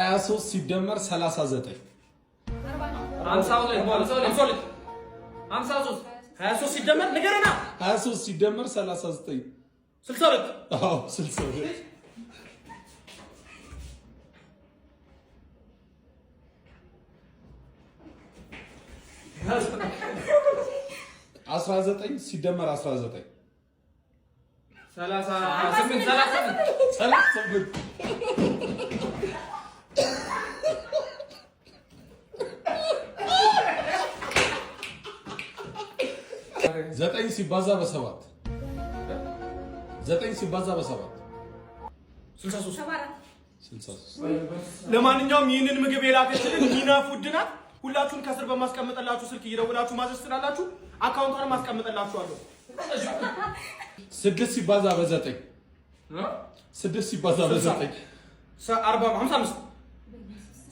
23 ሲደመር 39 23 ሲደመር ንገረና 23 ሲደመር 39 62 አዎ 62 19 ሲደመር 19 9 ሲባዛ በሰባት 9 ሲባዛ በሰባት 63 ለማንኛውም ይህንን ምግብ የላከችልን ሚና ፉድ ናት። ሁላችሁም ከስር በማስቀመጥላችሁ ስልክ እየደወላችሁ ማዘዝ ትችላላችሁ። አካውንቷን ማስቀመጥላችኋለሁ። 6 ሲባዛ በ9 6 ሲባዛ በ9 55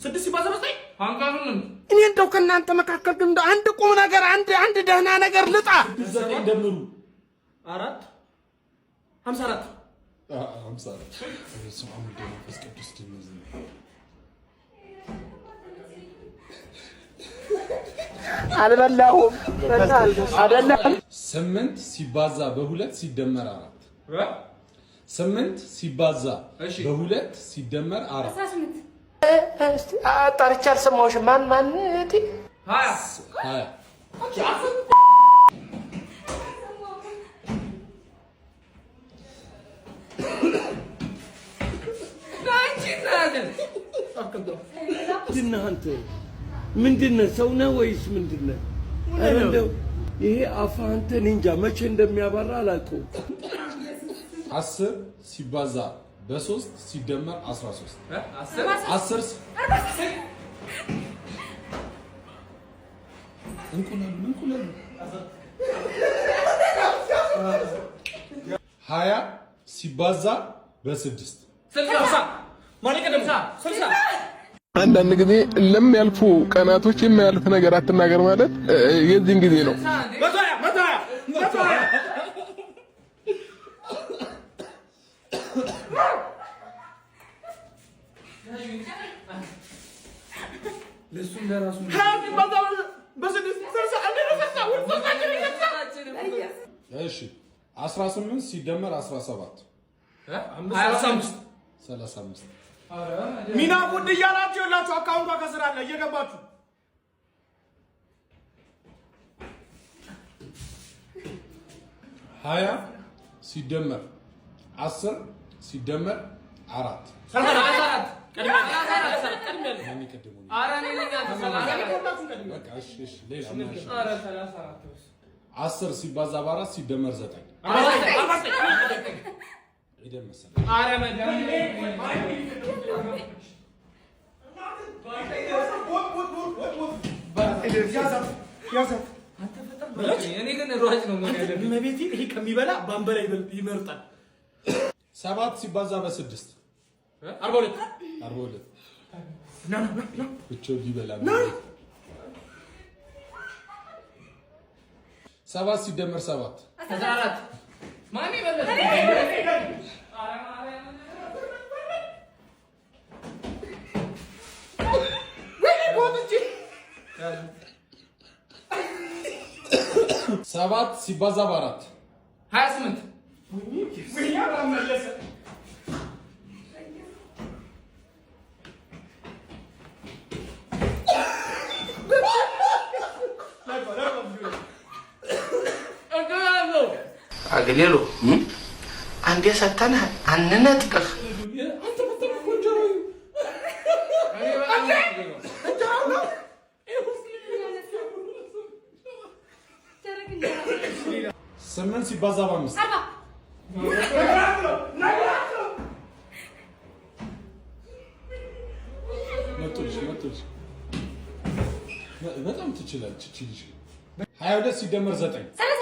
6 ሲባዛ በ9 እኔ እንደው ከእናንተ መካከል ግን አንድ ቁም ነገር አንድ ደህና ነገር ልጣ 9 ደምሩ 4 54 አልበላሁም አይደለም 8 ሲባዛ በ2 ሲደመር 4 8 ሲባዛ በ2 ሲደመር 4 እስቲ አጣርቻ አልሰማሁሽም ማን እቲ 20 ምንድነው ሰው ነው ወይስ ምንድነው? እንደው ይሄ አፋንተ ንንጃ መቼ እንደሚያባራ አላውቀውም። 10 ሲባዛ በ3 ሲደመር 13 10 እንቁላል 20 ሲባዛ በ6 አንዳንድ ጊዜ ለሚያልፉ ቀናቶች የሚያልፍ ነገር አትናገር ማለት የዚህን ጊዜ ነው። ለሱም ለራሱ እሺ 18 ሲደመር 17 35 ሚና ፉድ እያላችሁ ያላችሁ አካውንቷ ከስር አለ እየገባችሁ 20 ሲደመር 10 ሲደመር 4 10 ሲባዛ በ4 ሲደመር 9 ይደም መሰለኝ መቤቴ ይሄ ከሚበላ ባንበላ ይመርጣል። 7 ሲባዛ በ6 42 ብቻ ሊበላ 7 ሲደመር 7 14 ማን ይበላል? ሰባት ሲባዛ በ4 28 አግሌሎ አንዴ ሰተንህ አንነጥቅህ ስምንት ሲባዛ በ5 መጥቶልሽ በጣም ትችላለች እቺ ልጅ 22 ሲደመር 9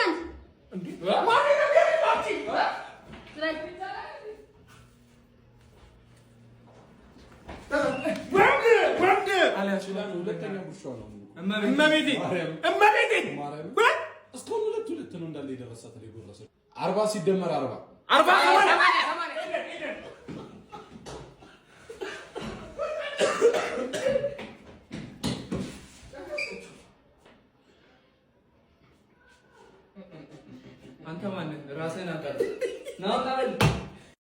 ሁለተኛ ቡሻ ነው እመቤቴ እስካሁን ሁለት ነው እንዳለ የደረሳት ላይ ጎረሰ 40 ሲደመር 40 40 አንተ ማን ነህ? ራስህን አውቃለሁ። ና